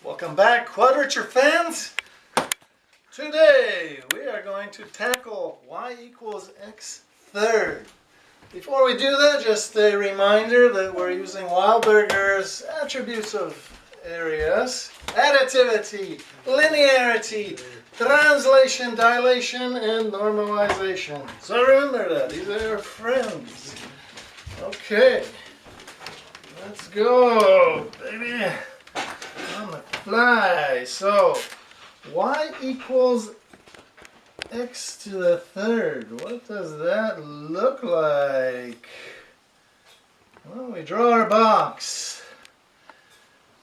Welcome back, quadrature fans. Today we are going to tackle y equals x third. Before we do that, just a reminder that we're using Wildberger's attributes of areas: additivity, linearity, translation, dilation, and normalization. So remember that. These are your friends. Okay. Let's go, baby. On the fly. So, y equals x to the third. What does that look like? Well, we draw our box.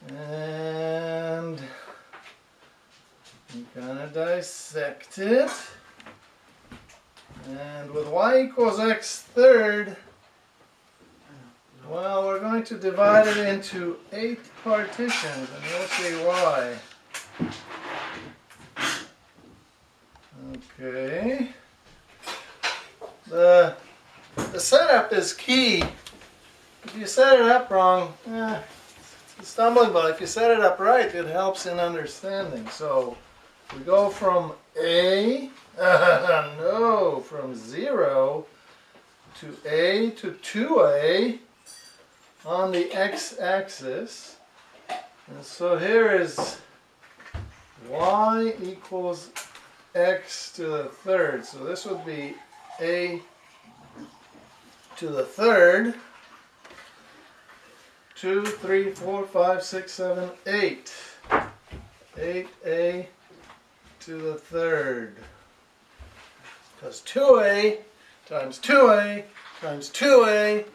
And we kind of dissect it. And with y equals x third, well, we're going to divide it into 8 partitions, and you'll see why. Okay. The setup is key. If you set it up wrong, it's a stumbling block. If you set it up right, it helps in understanding. So we go from from 0 to a to 2a on the x-axis. And so here is y equals x to the third. So this would be a to the third. 2, 3, 4, 5, 6, 7, 8. 8a to the third. Because 2a times 2a times 2a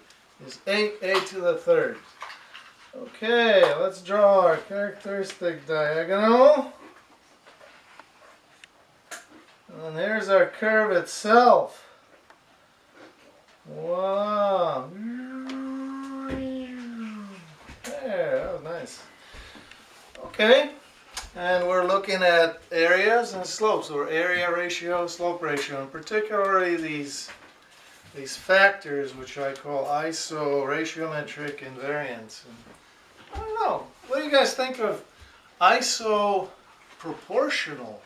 is 8a to the third. Okay, let's draw our characteristic diagonal. And here's our curve itself. Wow. There, that was nice. Okay, and we're looking at areas and slopes, or area ratio, slope ratio, and particularly these factors, which I call iso, ratiometric, invariance. And I don't know, what do you guys think of iso proportional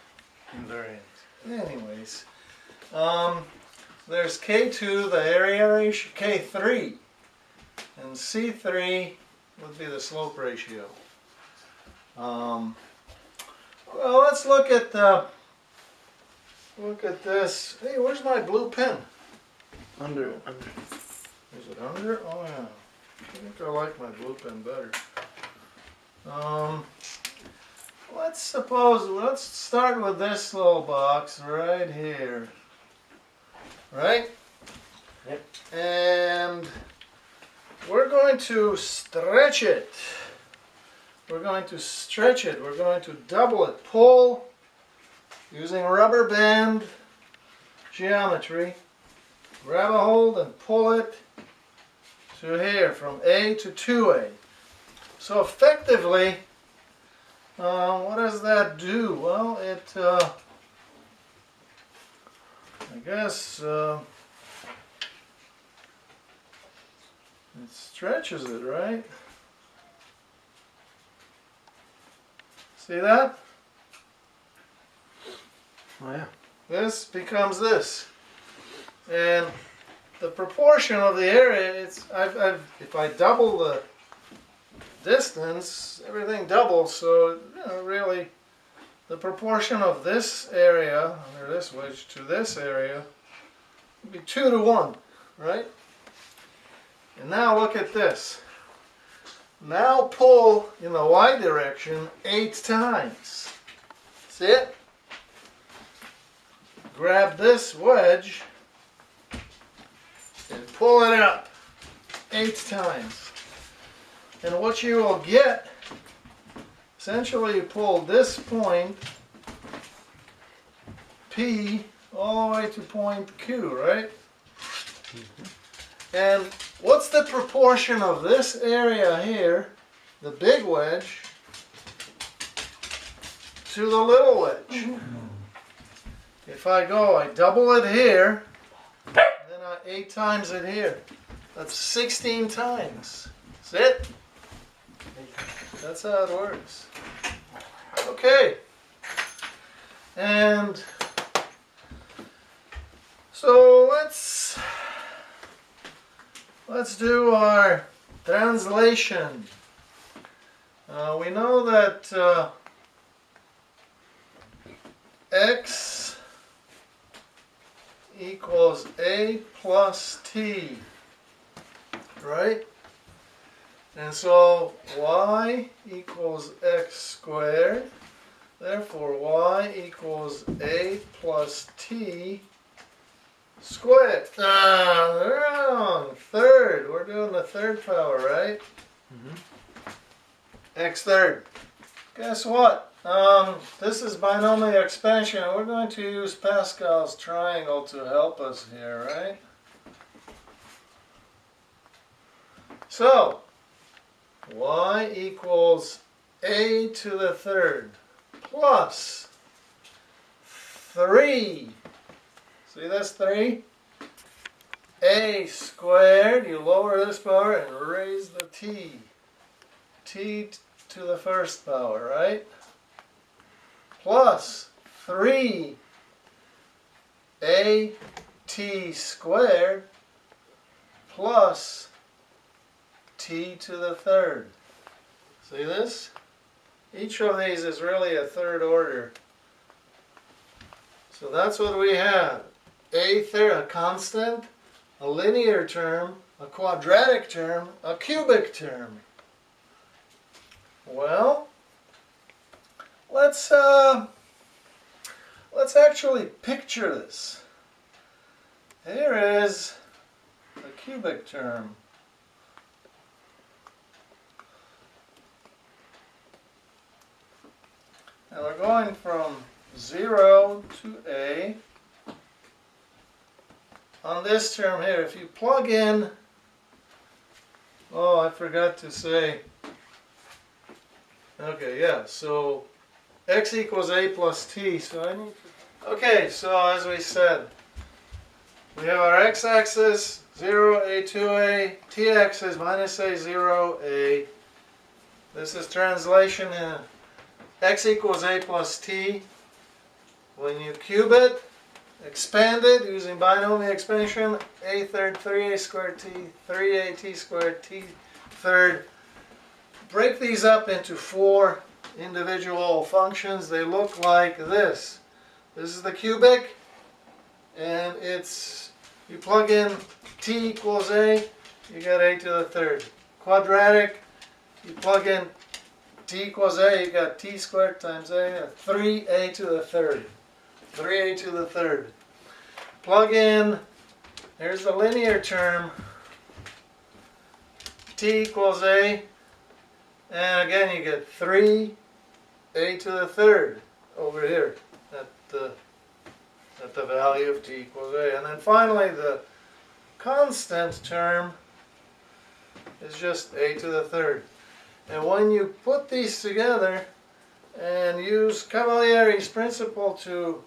invariance? Anyways, there's K2, the area ratio, K3, and C3 would be the slope ratio. Well, let's look at this. Hey, where's my blue pen? Under. Is it under? Oh yeah. I think I like my blue pen better. Let's start with this little box right here. Right? Yep. And we're going to stretch it. We're going to stretch it. We're going to double it. Pull using rubber band geometry. Grab a hold and pull it to here, from A to 2A. So effectively, what does that do? Well, it, I guess, it stretches it, right? See that? Oh yeah. This becomes this. And the proportion of the area, it's if I double the distance, everything doubles, so really the proportion of this area under this wedge to this area would be 2 to 1, right? And now look at this. Now pull in the y direction 8 times. See it? Grab this wedge and pull it up 8 times. And what you will get, essentially you pull this point P all the way to point Q, right? Mm-hmm. And what's the proportion of this area here, the big wedge, to the little wedge? Mm-hmm. If I double it here, then I 8 times it here. That's 16 times. That's it. That's how it works. Okay. And so let's do our translation. We know that x equals a plus t, right? And so y equals x squared. Therefore, y equals a plus t squared. Wrong. Third. We're doing the third power, right? X third. Guess what? This is binomial expansion. We're going to use Pascal's triangle to help us here, right? So, y equals a to the third plus 3. See this 3? A squared, you lower this power and raise the t. T to the first power, right? Plus 3 a t squared plus t to the third. See this? Each of these is really a third order. So that's what we have. A third, a constant, a linear term, a quadratic term, a cubic term. Well, let's actually picture this. Here is a cubic term. And we're going from 0 to a. On this term here, if you plug in, oh, I forgot to say, okay, yeah, so x equals a plus t, so I need to, okay, so as we said, we have our x-axis, 0, a, 2a, t-axis, minus a, 0, a. This is translation in x equals a plus t. When you cube it, expand it using binomial expansion, a third, 3a squared t, 3a t squared t third. Break these up into 4 individual functions. They look like this. This is the cubic, and it's, you plug in t equals a, you get a to the third. Quadratic, you plug in t equals a, you got t squared times a, 3a to the third. 3a to the third. Plug in, here's the linear term, t equals a, and again you get 3a to the third over here at the value of t equals a. And then finally the constant term is just a to the third. And when you put these together and use Cavalieri's principle to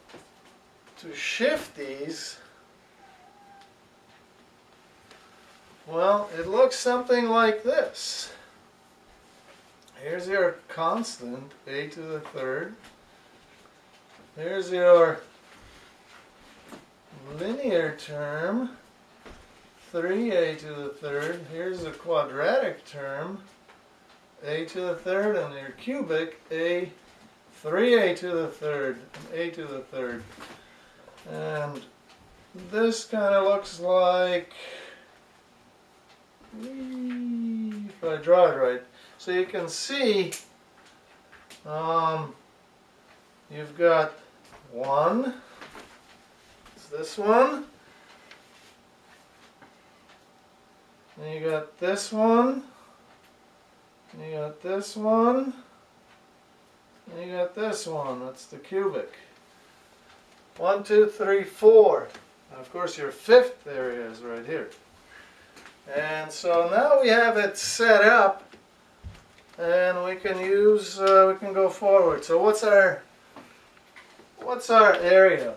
shift these, well, it looks something like this. Here's your constant, a to the third. Here's your linear term, 3a to the third. Here's the quadratic term, a to the third, and your cubic, a 3a to the third, and a to the third. And this kind of looks like, if I draw it right, so you can see you've got 1, it's this one, and you got this one, and you got this one, and you got this one. That's the cubic. 1, 2, 3, 4. And of course your fifth area is right here. And so now we have it set up, and we can use, we can go forward. So what's our area?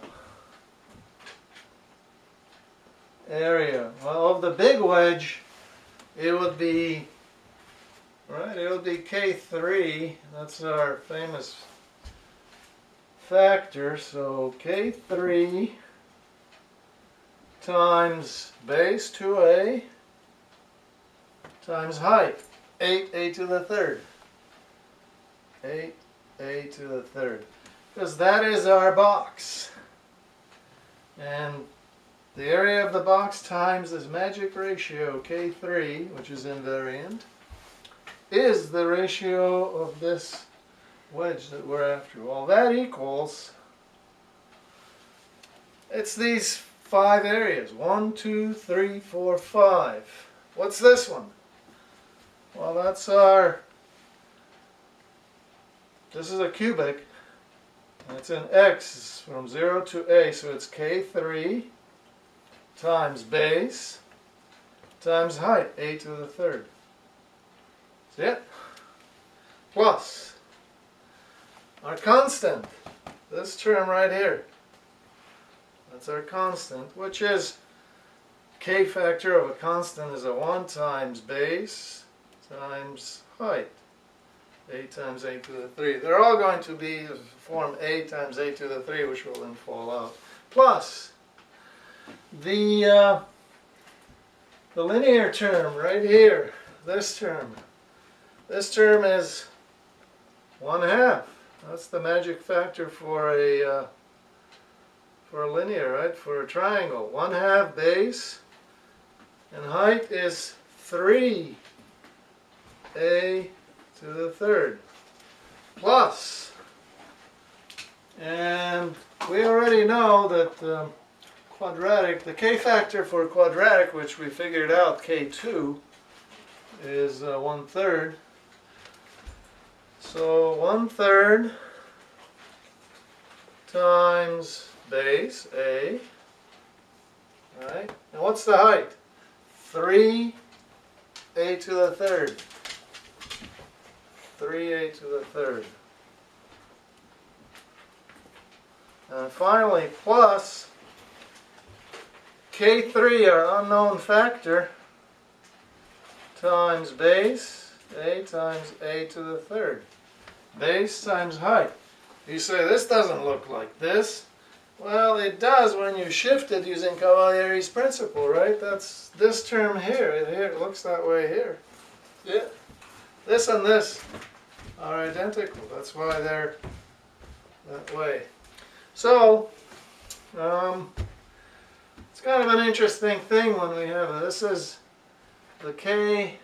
Area. Well, of the big wedge, it would be, right, it would be K3. That's our famous factor, so K3 times base 2a times height, 8a to the third. 8a to the third. Because that is our box. And the area of the box times this magic ratio, K3, which is invariant, is the ratio of this wedge that we're after. Well, that equals, it's these 5 areas. 1, 2, 3, 4, 5. What's this one? Well, that's our, this is a cubic, and it's in x from 0 to a, so it's K3 times base times height, a to the third. See it? Plus our constant, this term right here. That's our constant, which is k factor of a constant is a 1 times base times height, a times a to the 3. They're all going to be form a times a to the 3, which will then fall out. Plus the linear term right here, this term. This term is 1/2. That's the magic factor for a linear, right? For a triangle. 1/2 base, and height is 3a to the third. Plus, and we already know that quadratic, the k factor for quadratic, which we figured out, K2, is 1/3. So 1/3 times base, a, right? And what's the height? 3a to the third. 3a to the third. And finally, plus K3, our unknown factor, times base, a times a to the third. Base times height. You say, this doesn't look like this. Well, it does when you shift it using Cavalieri's principle, right? That's this term here. It looks that way here. Yeah. This and this are identical. That's why they're that way. So, it's kind of an interesting thing when we have this is the K0,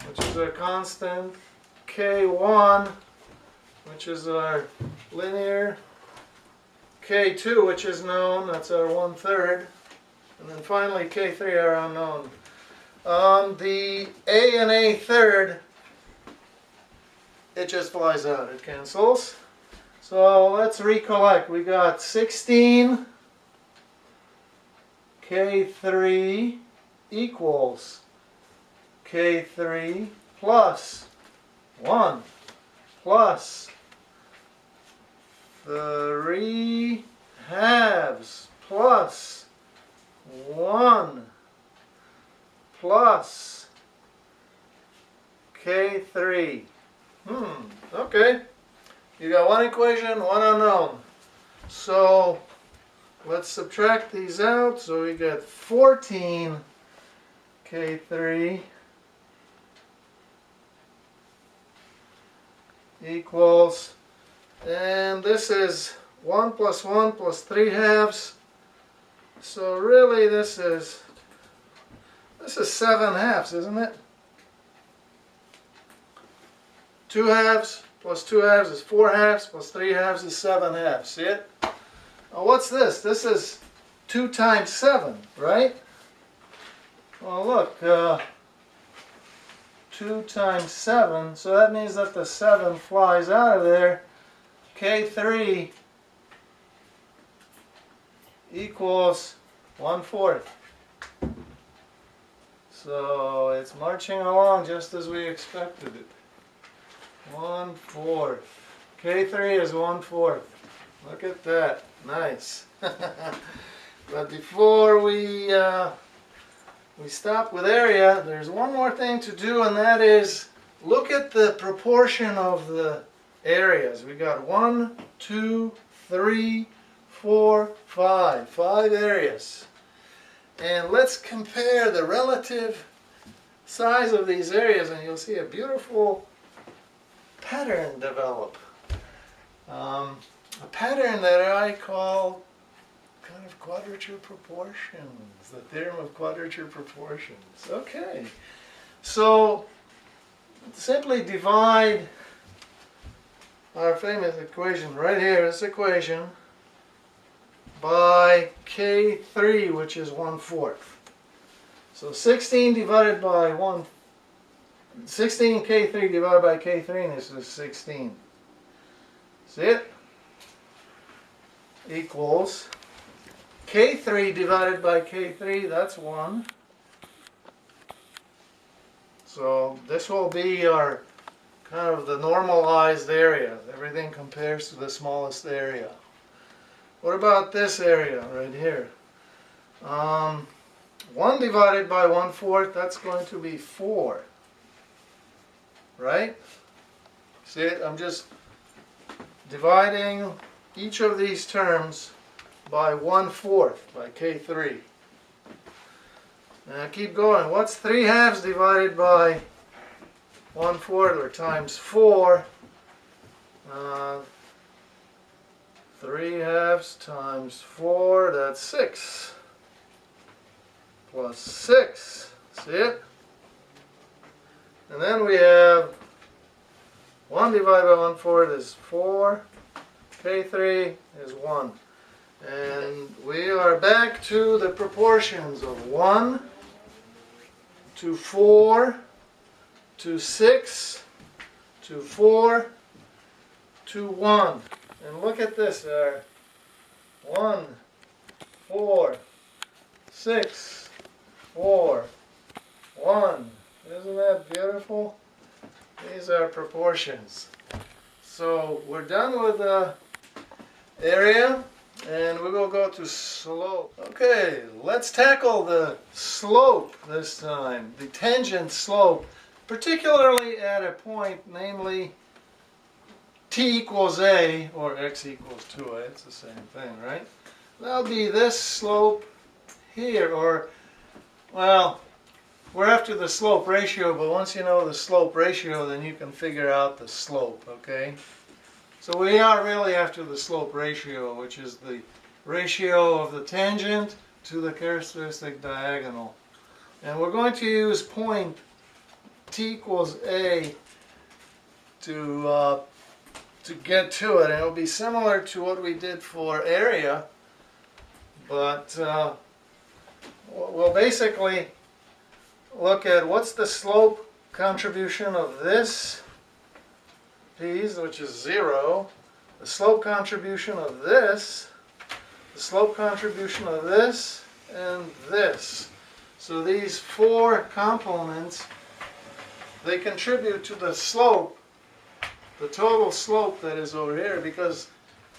which is our constant, K1, which is our linear, K2, which is known, that's our 1/3, and then finally K3, our unknown. The a and a third, it just flies out, it cancels. So let's recollect. We got 16 K3 equals K3 plus 1 plus 3 halves plus 1 plus K3. Okay. You got one equation, one unknown. So let's subtract these out. So we get 14 K3 equals, and this is 1 plus 1 plus 3 halves. So really this is 7 halves, isn't it? 2 halves plus 2 halves is 4 halves, plus 3 halves is 7 halves. See it? Now what's this? This is 2 times 7, right? Well look, 2 times 7, so that means that the 7 flies out of there. K3 equals 1/4. So it's marching along just as we expected it. 1/4. K3 is 1/4. Look at that. Nice. But before we stop with area, there's one more thing to do, and that is look at the proportion of the areas. We got 1, 2, 3, 4, 5. 5 areas. And let's compare the relative size of these areas, and you'll see a beautiful pattern develop. A pattern that I call kind of quadrature proportions, the theorem of quadrature proportions. Okay, so simply divide our famous equation right here, this equation, by K3, which is 1/4. So 16 divided by 16 K3 divided by K3, this is 16. See it? Equals K3 divided by K3, that's 1. So this will be our kind of the normalized area. Everything compares to the smallest area. What about this area right here? 1 divided by 1/4, that's going to be 4. Right? See it? I'm just dividing each of these terms by 1/4, by K3. Now keep going. What's 3/2 divided by 1/4 or times 4? 3/2 times 4, that's 6. Plus 6. See it? And then we have 1 divided by 1/4 is 4. K3 is 1. And we are back to the proportions of 1 to 4 to 6 to 4 to 1. And look at this there. 1, 4, 6, 4, 1. Isn't that beautiful? These are proportions. So we're done with the area, and we will go to slope. Okay, let's tackle the slope this time, the tangent slope, particularly at a point, namely t equals a, or x equals 2a, it's the same thing, right? That'll be this slope here, or, well, we're after the slope ratio, but once you know the slope ratio, then you can figure out the slope, okay? So we are really after the slope ratio, which is the ratio of the tangent to the characteristic diagonal. And we're going to use point t equals a to get to it. And it'll be similar to what we did for area, but we'll basically look at what's the slope contribution of this piece, which is 0, the slope contribution of this, the slope contribution of this, and this. So these 4 components, they contribute to the slope, the total slope that is over here, because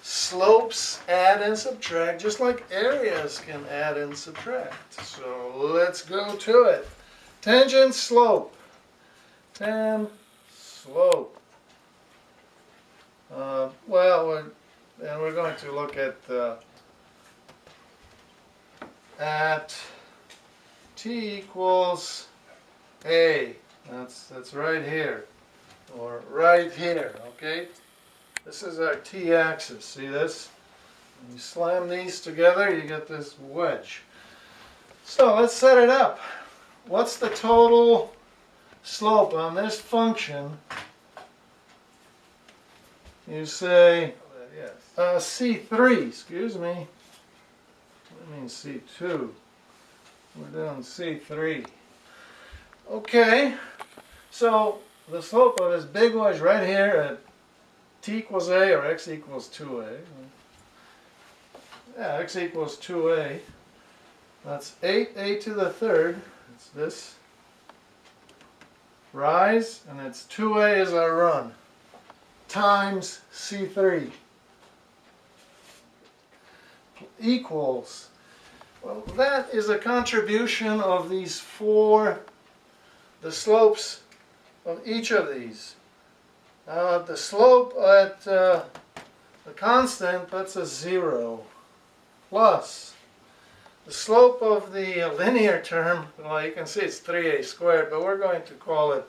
slopes add and subtract just like areas can add and subtract. So let's go to it. Tangent slope. Tan slope. We're going to look at t equals a. That's right here, or right here. Okay, this is our t-axis. See this? When you slam these together, you get this wedge. So let's set it up. What's the total slope on this function? You say, C3, excuse me. I mean C2. We're doing C3. Okay, so the slope of this big wedge right here at t equals a, or x equals 2a. Yeah, x equals 2a. That's 8a to the third. It's this rise, and it's 2a is our run, times C3 equals, well, that is a contribution of these 4, the slopes of each of these. The slope at the constant puts a 0 plus the slope of the linear term. Well, you can see it's 3a squared, but we're going to call it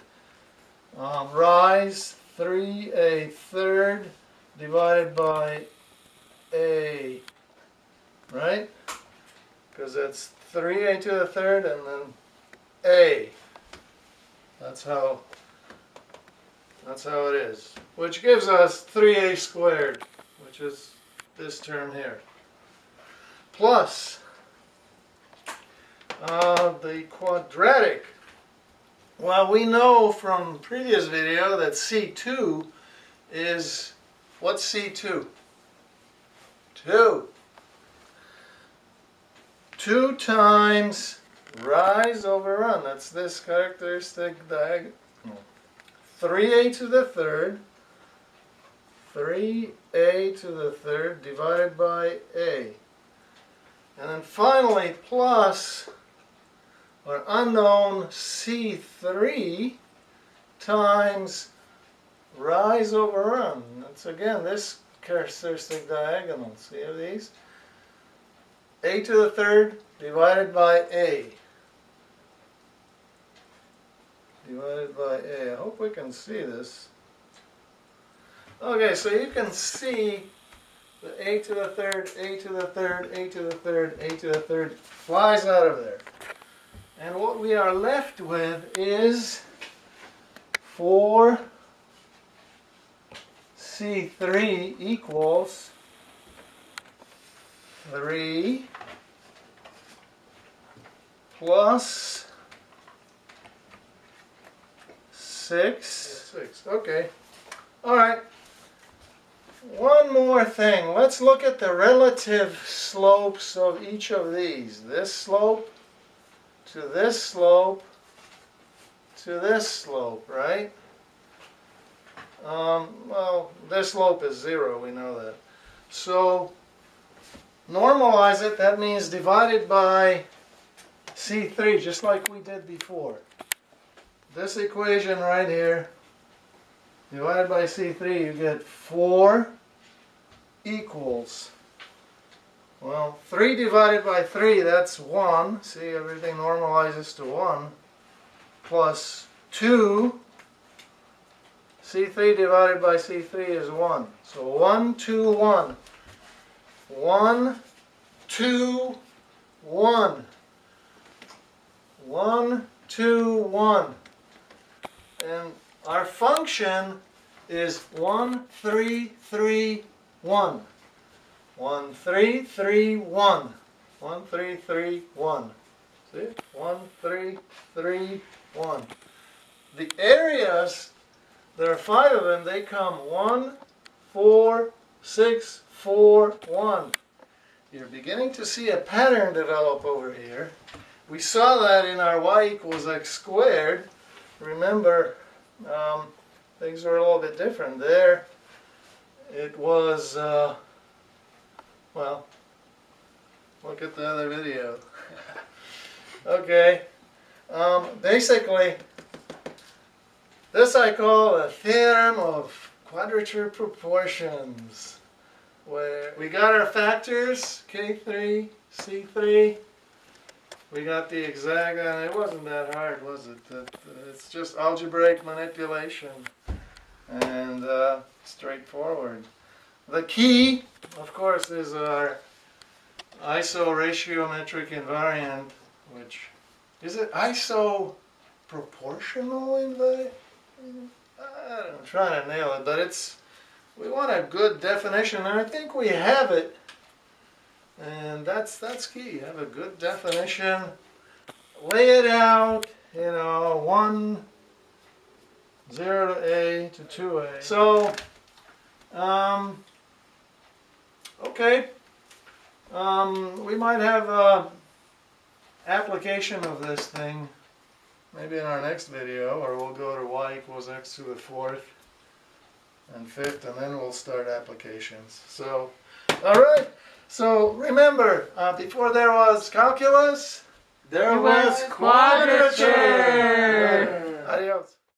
rise 3a third divided by a, right? Because that's 3a to the third and then a. That's how it is. Which gives us 3a squared, which is this term here. Plus the quadratic. Well, we know from previous video that C2 is, what's C2? 2. 2 times rise over run. That's this characteristic diagonal. 3a to the third. 3a to the third divided by a. And then finally plus our unknown C3 times rise over run. That's again this characteristic diagonal. See these? A to the third divided by a. Divided by a. I hope we can see this. Okay, so you can see the a to the third, a to the third, a to the third, a to the third flies out of there. And what we are left with is 4c3 equals 3 plus 6. Okay. All right. One more thing. Let's look at the relative slopes of each of these. This slope to this slope to this slope, right? Well, this slope is 0, we know that. So normalize it. That means divided by C3, just like we did before. This equation right here, divided by C3, you get 4 equals, well, 3 divided by 3, that's 1. See, everything normalizes to 1. Plus 2. C3 divided by C3 is 1. So 1, 2, 1. 1, 2, 1. 1, 2, 1. And our function is 1, 3, 3, 1. 1, 3, 3, 1. 1, 3, 3, 1. See? 1, 3, 3, 1. The areas, there are 5 of them, they come 1, 4, 6, 4, 1. You're beginning to see a pattern develop over here. We saw that in our y equals x squared. Remember, things were a little bit different there. It was, well, look at the other video. Okay, basically, this I call a theorem of quadrature proportions, where we got our factors, K3, C3, we got the exact, and it wasn't that hard, was it? It's just algebraic manipulation and straightforward. The key, of course, is our iso-ratiometric invariant, which, is it iso-proportional invariant? I'm trying to nail it, but it's, we want a good definition, and I think we have it. And that's key. Have a good definition. Lay it out, 1, 0 to a to 2a. So, okay. We might have an application of this thing maybe in our next video, or we'll go to y equals x to the 4th and 5th, and then we'll start applications. So, all right. So remember, before there was calculus, there was quadrature. Adios.